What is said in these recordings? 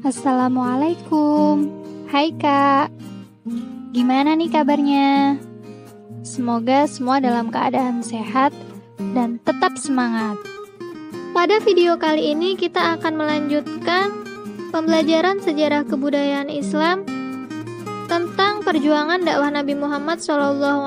Assalamualaikum. Hai Kak, gimana nih kabarnya? Semoga semua dalam keadaan sehat dan tetap semangat. Pada video kali ini kita akan melanjutkan pembelajaran sejarah kebudayaan Islam tentang perjuangan dakwah Nabi Muhammad SAW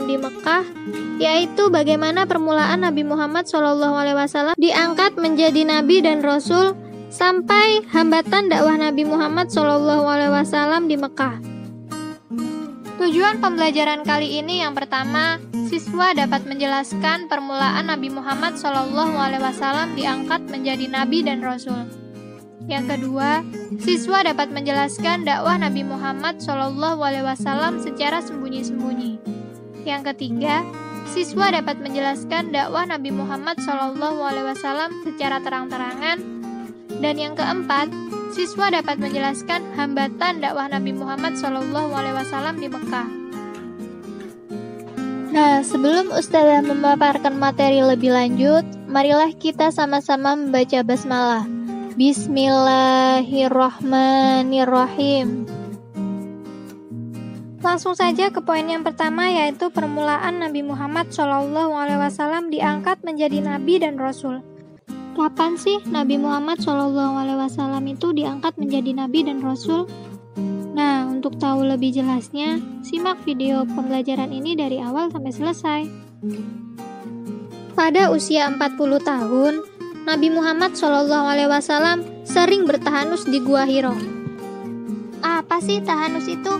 di Mekah, yaitu bagaimana permulaan Nabi Muhammad SAW diangkat menjadi Nabi dan Rasul sampai hambatan dakwah Nabi Muhammad SAW di Mekah. Tujuan pembelajaran kali ini yang pertama, siswa dapat menjelaskan permulaan Nabi Muhammad SAW diangkat menjadi Nabi dan Rasul. Yang kedua, siswa dapat menjelaskan dakwah Nabi Muhammad SAW secara sembunyi-sembunyi. Yang ketiga, siswa dapat menjelaskan dakwah Nabi Muhammad SAW secara terang-terangan. Dan yang keempat, siswa dapat menjelaskan hambatan dakwah Nabi Muhammad SAW di Mekah. Nah, sebelum Ustazah memaparkan materi lebih lanjut, marilah kita sama-sama membaca basmalah. Bismillahirrahmanirrahim. Langsung saja ke poin yang pertama, yaitu permulaan Nabi Muhammad SAW diangkat menjadi Nabi dan Rasul. Kapan sih Nabi Muhammad SAW itu diangkat menjadi Nabi dan Rasul? Nah, untuk tahu lebih jelasnya, simak video pembelajaran ini dari awal sampai selesai. Pada usia 40 tahun, Nabi Muhammad SAW sering bertahanus di Gua Hiro. Apa sih tahanus itu?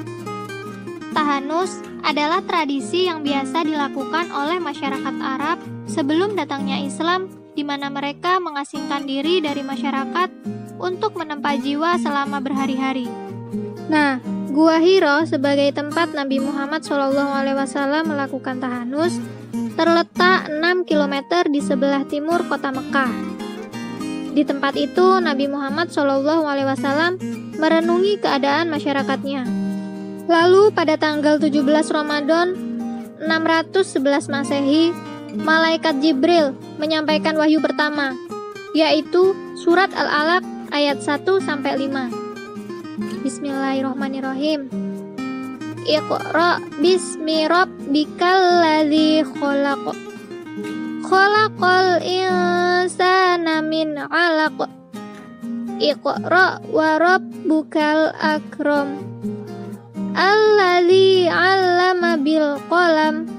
Tahanus adalah tradisi yang biasa dilakukan oleh masyarakat Arab sebelum datangnya Islam, di mana mereka mengasingkan diri dari masyarakat untuk menempa jiwa selama berhari-hari. Nah, Gua Hiro sebagai tempat Nabi Muhammad SAW melakukan tahanus terletak 6 km di sebelah timur kota Mekah. Di tempat itu, Nabi Muhammad SAW merenungi keadaan masyarakatnya. Lalu pada tanggal 17 Ramadan 611 Masehi, Malaikat Jibril menyampaikan wahyu pertama, yaitu surat Al-Alaq ayat 1-5. Bismillahirrahmanirrahim. Iqra bismi rabbikal ladzi khalaq. Khalaqal insana min 'alaq. Iqra wa rabbukal akram. Alladzi 'allama bil qalam.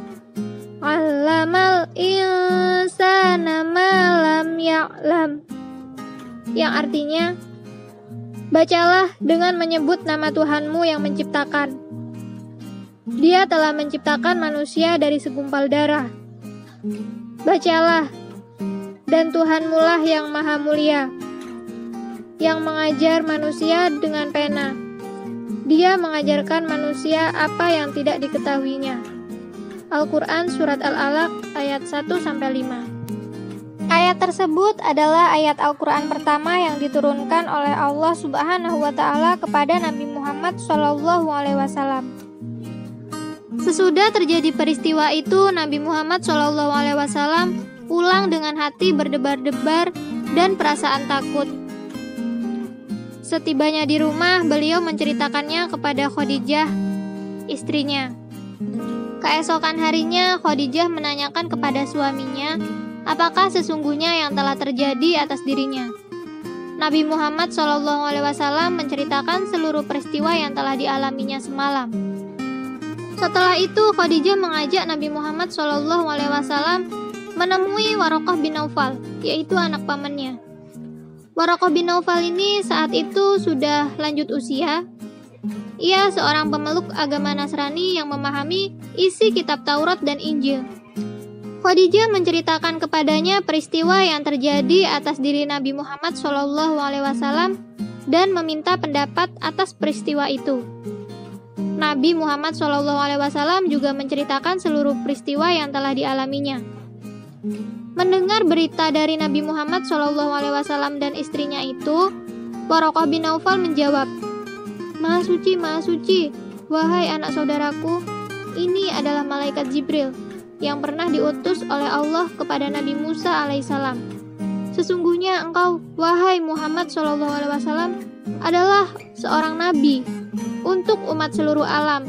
'Allamal insana ma lam ya'lam. Yang artinya, bacalah dengan menyebut nama Tuhanmu yang menciptakan. Dia telah menciptakan manusia dari segumpal darah. Bacalah, dan Tuhanmu lah yang maha mulia, yang mengajar manusia dengan pena. Dia mengajarkan manusia apa yang tidak diketahuinya. Al-Quran Surat Al-Alaq ayat 1-5. Ayat tersebut adalah ayat Al-Quran pertama yang diturunkan oleh Allah Subhanahu wa Ta'ala kepada Nabi Muhammad SAW. Sesudah terjadi peristiwa itu, Nabi Muhammad SAW pulang dengan hati berdebar-debar dan perasaan takut. Setibanya di rumah, beliau menceritakannya kepada Khadijah, istrinya. Keesokan harinya, Khadijah menanyakan kepada suaminya, apakah sesungguhnya yang telah terjadi atas dirinya. Nabi Muhammad SAW menceritakan seluruh peristiwa yang telah dialaminya semalam. Setelah itu, Khadijah mengajak Nabi Muhammad SAW menemui Waraqah bin Naufal, yaitu anak pamannya. Waraqah bin Naufal ini saat itu sudah lanjut usia. Ia seorang pemeluk agama Nasrani yang memahami isi kitab Taurat dan Injil. Khadijah menceritakan kepadanya peristiwa yang terjadi atas diri Nabi Muhammad SAW dan meminta pendapat atas peristiwa itu. Nabi Muhammad SAW juga menceritakan seluruh peristiwa yang telah dialaminya. Mendengar berita dari Nabi Muhammad SAW dan istrinya itu, Waraqah bin Naufal menjawab, Maha suci, wahai anak saudaraku, ini adalah malaikat Jibril yang pernah diutus oleh Allah kepada Nabi Musa alaihissalam. Sesungguhnya engkau, wahai Muhammad SAW, adalah seorang nabi untuk umat seluruh alam.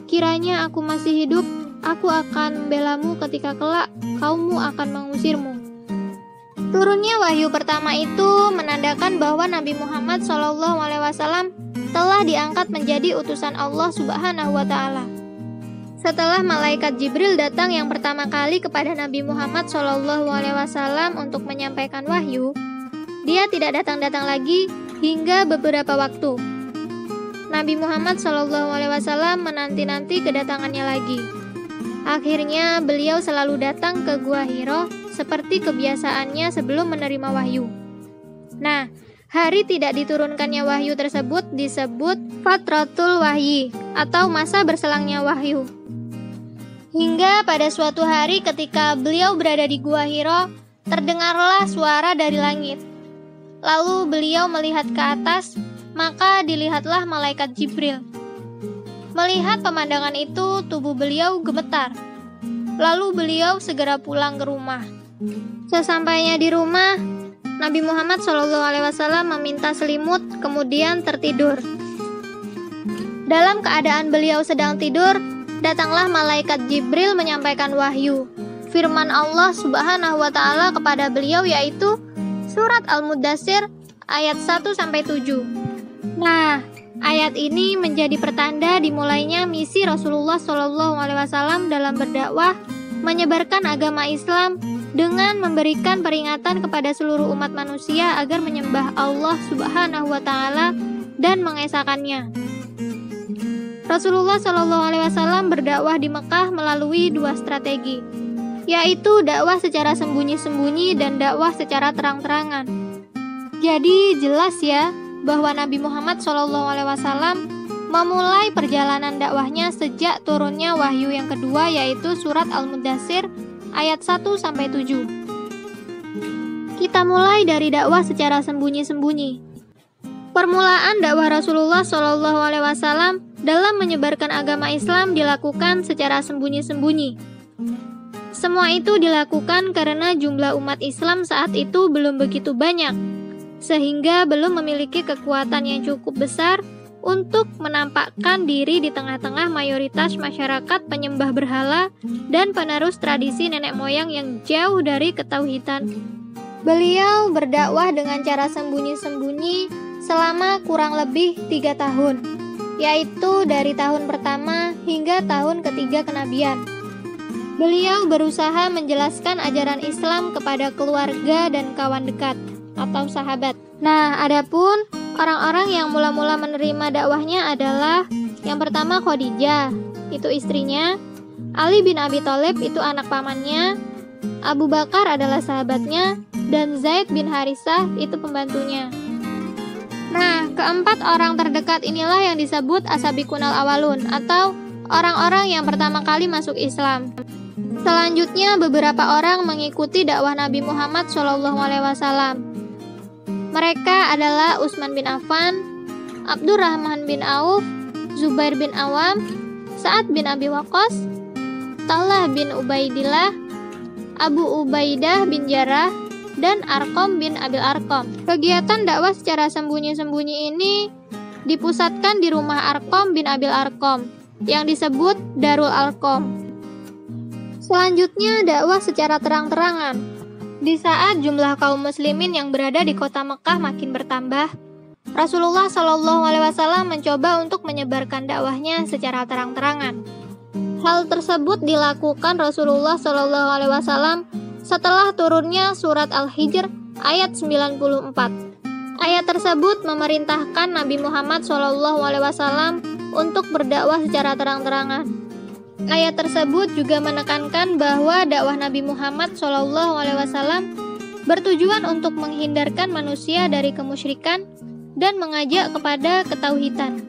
Kiranya aku masih hidup, aku akan membelamu ketika kelak kaummu akan mengusirmu. Turunnya wahyu pertama itu menandakan bahwa Nabi Muhammad SAW telah diangkat menjadi utusan Allah Subhanahu wa Ta'ala. Setelah malaikat Jibril datang yang pertama kali kepada Nabi Muhammad SAW untuk menyampaikan wahyu, dia tidak datang-datang lagi hingga beberapa waktu. Nabi Muhammad SAW menanti-nanti kedatangannya lagi. Akhirnya beliau selalu datang ke Gua Hiro seperti kebiasaannya sebelum menerima wahyu. Nah, hari tidak diturunkannya wahyu tersebut disebut Fatratul Wahyi atau masa berselangnya wahyu. Hingga pada suatu hari ketika beliau berada di Gua Hiro, terdengarlah suara dari langit. Lalu beliau melihat ke atas, maka dilihatlah malaikat Jibril. Melihat pemandangan itu, tubuh beliau gemetar. Lalu beliau segera pulang ke rumah. Sesampainya di rumah, Nabi Muhammad SAW meminta selimut, kemudian tertidur. Dalam keadaan beliau sedang tidur, datanglah malaikat Jibril menyampaikan wahyu. Firman Allah Subhanahu wa Ta'ala kepada beliau yaitu surat Al-Muddatsir ayat 1-7. Nah, ayat ini menjadi pertanda dimulainya misi Rasulullah SAW dalam berdakwah, menyebarkan agama Islam dengan memberikan peringatan kepada seluruh umat manusia agar menyembah Allah Subhanahu wa Ta'ala dan mengesahkannya. Rasulullah SAW berdakwah di Mekah melalui dua strategi, yaitu dakwah secara sembunyi-sembunyi dan dakwah secara terang-terangan. Jadi jelas ya bahwa Nabi Muhammad SAW memulai perjalanan dakwahnya sejak turunnya wahyu yang kedua yaitu surat Al-Muddatsir ayat 1-7. Kita mulai dari dakwah secara sembunyi-sembunyi. Permulaan dakwah Rasulullah SAW dalam menyebarkan agama Islam dilakukan secara sembunyi-sembunyi. Semua itu dilakukan karena jumlah umat Islam saat itu belum begitu banyak, sehingga belum memiliki kekuatan yang cukup besar untuk menampakkan diri di tengah-tengah mayoritas masyarakat penyembah berhala dan penerus tradisi nenek moyang yang jauh dari ketauhidan. Beliau berdakwah dengan cara sembunyi-sembunyi selama kurang lebih 3 tahun, yaitu dari tahun pertama hingga tahun ketiga kenabian. Beliau berusaha menjelaskan ajaran Islam kepada keluarga dan kawan dekat atau sahabat. Nah, adapun orang-orang yang mula-mula menerima dakwahnya adalah yang pertama Khadijah, itu istrinya, Ali bin Abi Thalib itu anak pamannya, Abu Bakar adalah sahabatnya, dan Zaid bin Harisah itu pembantunya. Nah, keempat orang terdekat inilah yang disebut Asabiqunal Awalun atau orang-orang yang pertama kali masuk Islam. Selanjutnya beberapa orang mengikuti dakwah Nabi Muhammad SAW. Mereka adalah Utsman bin Affan, Abdurrahman bin Auf, Zubair bin Awam, Sa'ad bin Abi Waqqas, Talha bin Ubaidillah, Abu Ubaidah bin Jarrah, dan Arqam bin Abil Arqam. Kegiatan dakwah secara sembunyi-sembunyi ini dipusatkan di rumah Arqam bin Abil Arqam yang disebut Darul Arqam. Selanjutnya dakwah secara terang-terangan. Di saat jumlah kaum muslimin yang berada di kota Mekah makin bertambah, Rasulullah SAW mencoba untuk menyebarkan dakwahnya secara terang-terangan. Hal tersebut dilakukan Rasulullah SAW setelah turunnya surat Al-Hijr ayat 94. Ayat tersebut memerintahkan Nabi Muhammad SAW untuk berdakwah secara terang-terangan. Ayat tersebut juga menekankan bahwa dakwah Nabi Muhammad SAW bertujuan untuk menghindarkan manusia dari kemusyrikan dan mengajak kepada ketauhidan.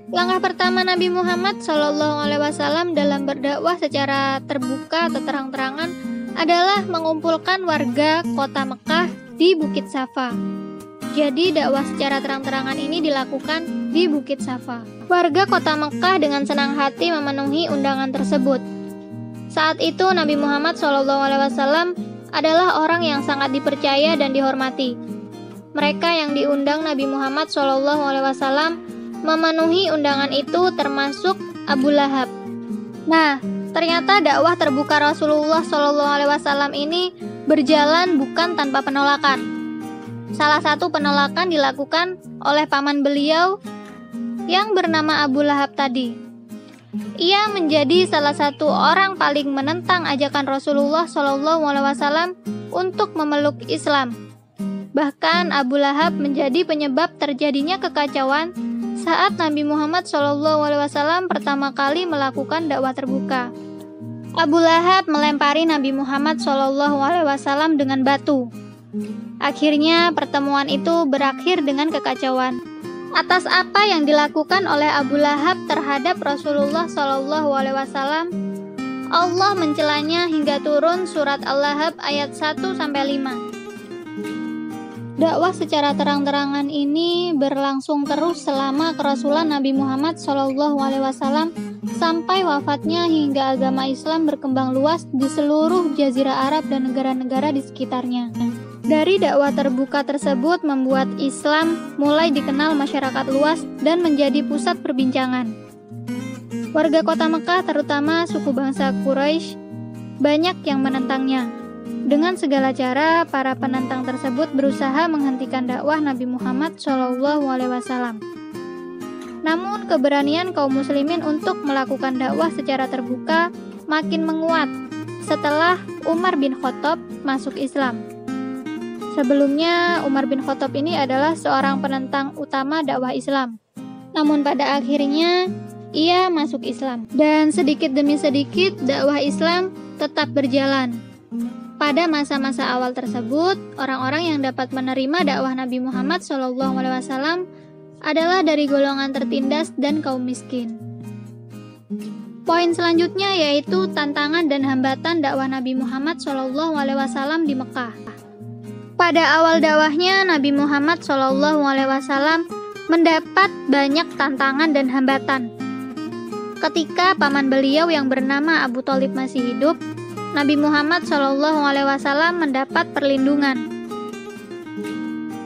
Langkah pertama Nabi Muhammad SAW dalam berdakwah secara terbuka atau terang-terangan adalah mengumpulkan warga kota Mekah di Bukit Safa. Jadi dakwah secara terang-terangan ini dilakukan di Bukit Safa. Warga kota Mekah dengan senang hati memenuhi undangan tersebut. Saat itu Nabi Muhammad SAW adalah orang yang sangat dipercaya dan dihormati. Mereka yang diundang Nabi Muhammad SAW memenuhi undangan itu termasuk Abu Lahab. Nah, ternyata dakwah terbuka Rasulullah SAW ini berjalan bukan tanpa penolakan. Salah satu penolakan dilakukan oleh paman beliau yang bernama Abu Lahab tadi. Ia menjadi salah satu orang paling menentang ajakan Rasulullah SAW untuk memeluk Islam. Bahkan Abu Lahab menjadi penyebab terjadinya kekacauan saat Nabi Muhammad SAW pertama kali melakukan dakwah terbuka. Abu Lahab melempari Nabi Muhammad SAW dengan batu. Akhirnya pertemuan itu berakhir dengan kekacauan. Atas apa yang dilakukan oleh Abu Lahab terhadap Rasulullah SAW, Allah mencelanya hingga turun surat Al-Lahab ayat 1-5. Dakwah secara terang-terangan ini berlangsung terus selama kerasulan Nabi Muhammad SAW sampai wafatnya hingga agama Islam berkembang luas di seluruh Jazirah Arab dan negara-negara di sekitarnya. Dari dakwah terbuka tersebut membuat Islam mulai dikenal masyarakat luas dan menjadi pusat perbincangan. Warga kota Mekah, terutama suku bangsa Quraisy, banyak yang menentangnya. Dengan segala cara, para penentang tersebut berusaha menghentikan dakwah Nabi Muhammad SAW. Namun, keberanian kaum muslimin untuk melakukan dakwah secara terbuka makin menguat setelah Umar bin Khattab masuk Islam. Sebelumnya, Umar bin Khattab ini adalah seorang penentang utama dakwah Islam. Namun pada akhirnya, ia masuk Islam. Dan sedikit demi sedikit, dakwah Islam tetap berjalan. Pada masa-masa awal tersebut, orang-orang yang dapat menerima dakwah Nabi Muhammad SAW adalah dari golongan tertindas dan kaum miskin. Poin selanjutnya yaitu tantangan dan hambatan dakwah Nabi Muhammad SAW di Mekah. Pada awal dakwahnya, Nabi Muhammad SAW mendapat banyak tantangan dan hambatan. Ketika paman beliau yang bernama Abu Thalib masih hidup, Nabi Muhammad SAW mendapat perlindungan.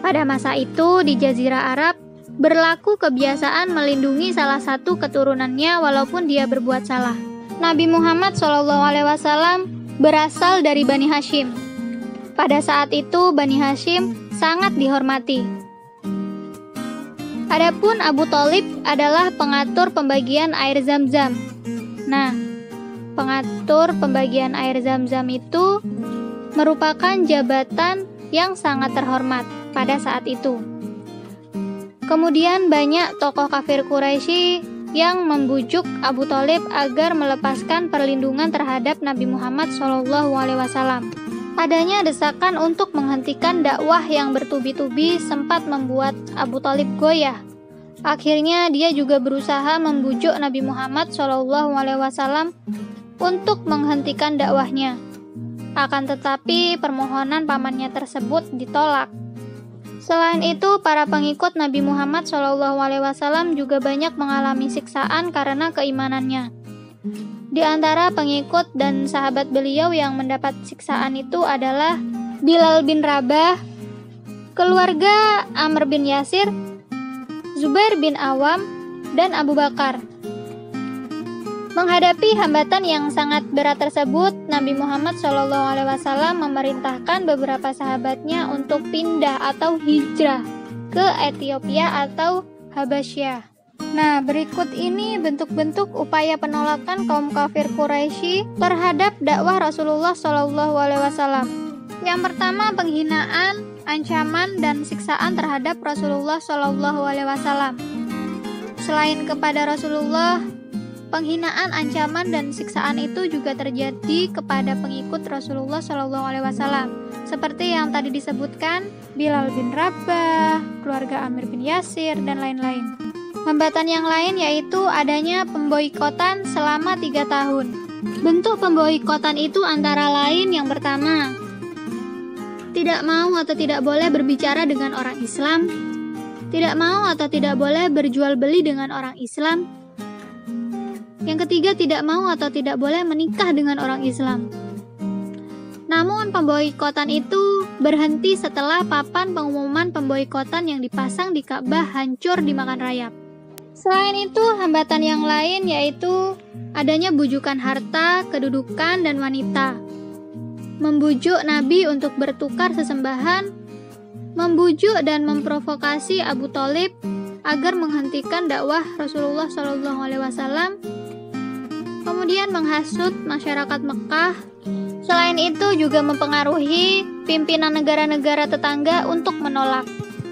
Pada masa itu di Jazirah Arab berlaku kebiasaan melindungi salah satu keturunannya walaupun dia berbuat salah. Nabi Muhammad SAW berasal dari Bani Hashim. Pada saat itu Bani Hashim sangat dihormati. Adapun Abu Thalib adalah pengatur pembagian air Zam-Zam. Nah, pengatur pembagian air Zam-Zam itu merupakan jabatan yang sangat terhormat pada saat itu. Kemudian banyak tokoh kafir Quraisy yang membujuk Abu Thalib agar melepaskan perlindungan terhadap Nabi Muhammad SAW. Adanya desakan untuk menghentikan dakwah yang bertubi-tubi sempat membuat Abu Thalib goyah. Akhirnya dia juga berusaha membujuk Nabi Muhammad SAW untuk menghentikan dakwahnya. Akan tetapi permohonan pamannya tersebut ditolak. Selain itu, para pengikut Nabi Muhammad SAW juga banyak mengalami siksaan karena keimanannya. Di antara pengikut dan sahabat beliau yang mendapat siksaan itu adalah Bilal bin Rabah, keluarga Amr bin Yasir, Zubair bin Awam, dan Abu Bakar. Menghadapi hambatan yang sangat berat tersebut, Nabi Muhammad SAW memerintahkan beberapa sahabatnya untuk pindah atau hijrah ke Ethiopia atau Habasyah. Nah, berikut ini bentuk-bentuk upaya penolakan kaum kafir Quraisy terhadap dakwah Rasulullah SAW. Yang pertama, penghinaan, ancaman, dan siksaan terhadap Rasulullah SAW. Selain kepada Rasulullah, penghinaan, ancaman, dan siksaan itu juga terjadi kepada pengikut Rasulullah SAW. Seperti yang tadi disebutkan, Bilal bin Rabah, keluarga Amr bin Yasir, dan lain-lain. Hambatan yang lain yaitu adanya pemboikotan selama 3 tahun. Bentuk pemboikotan itu antara lain yang pertama, tidak mau atau tidak boleh berbicara dengan orang Islam, tidak mau atau tidak boleh berjual beli dengan orang Islam. Yang ketiga, tidak mau atau tidak boleh menikah dengan orang Islam. Namun pemboikotan itu berhenti setelah papan pengumuman pemboikotan yang dipasang di Ka'bah hancur dimakan rayap. Selain itu, hambatan yang lain yaitu adanya bujukan harta, kedudukan, dan wanita. Membujuk Nabi untuk bertukar sesembahan, membujuk dan memprovokasi Abu Thalib agar menghentikan dakwah Rasulullah SAW, kemudian menghasut masyarakat Mekah. Selain itu juga mempengaruhi pimpinan negara-negara tetangga untuk menolak.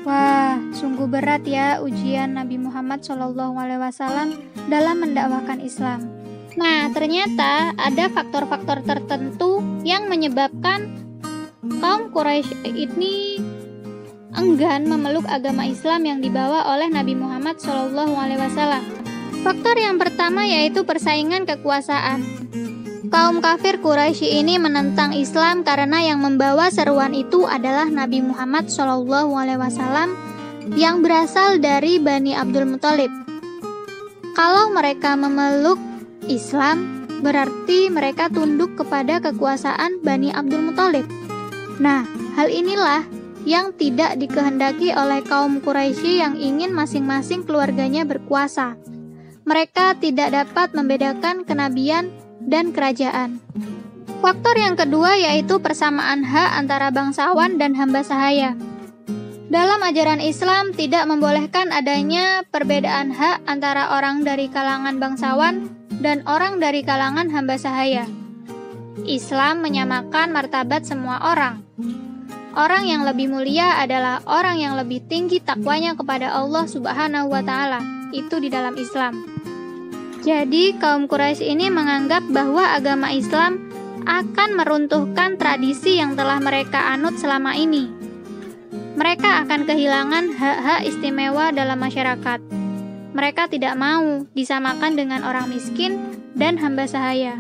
Wah, sungguh berat ya ujian Nabi Muhammad SAW dalam mendakwahkan Islam. Nah, ternyata ada faktor-faktor tertentu yang menyebabkan kaum Quraisy ini enggan memeluk agama Islam yang dibawa oleh Nabi Muhammad SAW. Faktor yang pertama yaitu persaingan kekuasaan. Kaum kafir Quraisy ini menentang Islam karena yang membawa seruan itu adalah Nabi Muhammad SAW yang berasal dari Bani Abdul Muthalib. Kalau mereka memeluk Islam, berarti mereka tunduk kepada kekuasaan Bani Abdul Muthalib. Nah, hal inilah yang tidak dikehendaki oleh kaum Quraisy yang ingin masing-masing keluarganya berkuasa. Mereka tidak dapat membedakan kenabian dan kerajaan. Faktor yang kedua yaitu persamaan hak antara bangsawan dan hamba sahaya. Dalam ajaran Islam tidak membolehkan adanya perbedaan hak antara orang dari kalangan bangsawan dan orang dari kalangan hamba sahaya. Islam menyamakan martabat semua orang. Orang yang lebih mulia adalah orang yang lebih tinggi takwanya kepada Allah Subhanahu wa Ta'ala. Itu di dalam Islam. Jadi, kaum Quraisy ini menganggap bahwa agama Islam akan meruntuhkan tradisi yang telah mereka anut selama ini. Mereka akan kehilangan hak-hak istimewa dalam masyarakat. Mereka tidak mau disamakan dengan orang miskin dan hamba sahaya.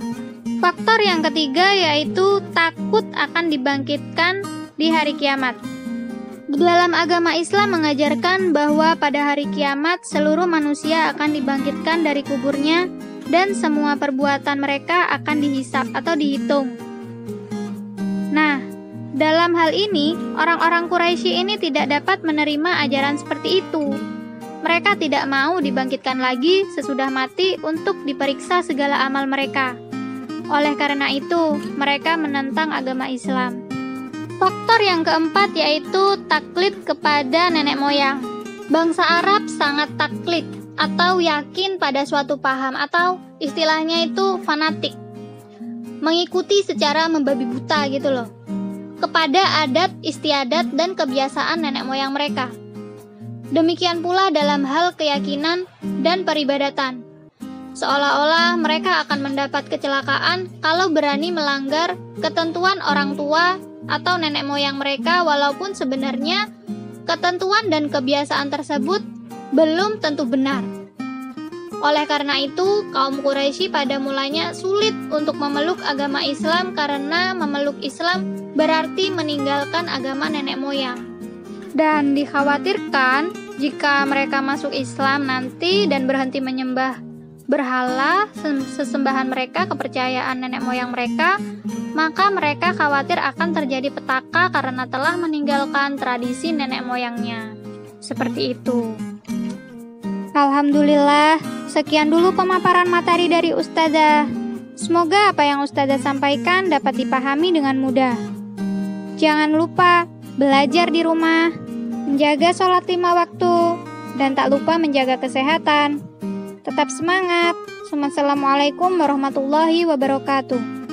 Faktor yang ketiga yaitu takut akan dibangkitkan di hari kiamat. Dalam agama Islam mengajarkan bahwa pada hari kiamat seluruh manusia akan dibangkitkan dari kuburnya dan semua perbuatan mereka akan dihisab atau dihitung. Nah, dalam hal ini orang-orang Quraisy ini tidak dapat menerima ajaran seperti itu. Mereka tidak mau dibangkitkan lagi sesudah mati untuk diperiksa segala amal mereka. Oleh karena itu, mereka menentang agama Islam. Faktor yang keempat yaitu taklid kepada nenek moyang. Bangsa Arab sangat taklid atau yakin pada suatu paham atau istilahnya itu fanatik. Mengikuti secara membabi buta gitu loh. Kepada adat, istiadat, dan kebiasaan nenek moyang mereka. Demikian pula dalam hal keyakinan dan peribadatan. Seolah-olah mereka akan mendapat kecelakaan kalau berani melanggar ketentuan orang tua atau nenek moyang mereka, walaupun sebenarnya ketentuan dan kebiasaan tersebut belum tentu benar. Oleh karena itu, kaum Quraisy pada mulanya sulit untuk memeluk agama Islam karena memeluk Islam berarti meninggalkan agama nenek moyang. Dan dikhawatirkan jika mereka masuk Islam nanti dan berhenti menyembah berhala, sesembahan mereka, kepercayaan nenek moyang mereka, maka mereka khawatir akan terjadi petaka karena telah meninggalkan tradisi nenek moyangnya. Seperti itu. Alhamdulillah, sekian dulu pemaparan materi dari Ustazah. Semoga apa yang Ustazah sampaikan dapat dipahami dengan mudah. Jangan lupa belajar di rumah, menjaga sholat 5 waktu, dan tak lupa menjaga kesehatan. Tetap semangat. Assalamualaikum warahmatullahi wabarakatuh.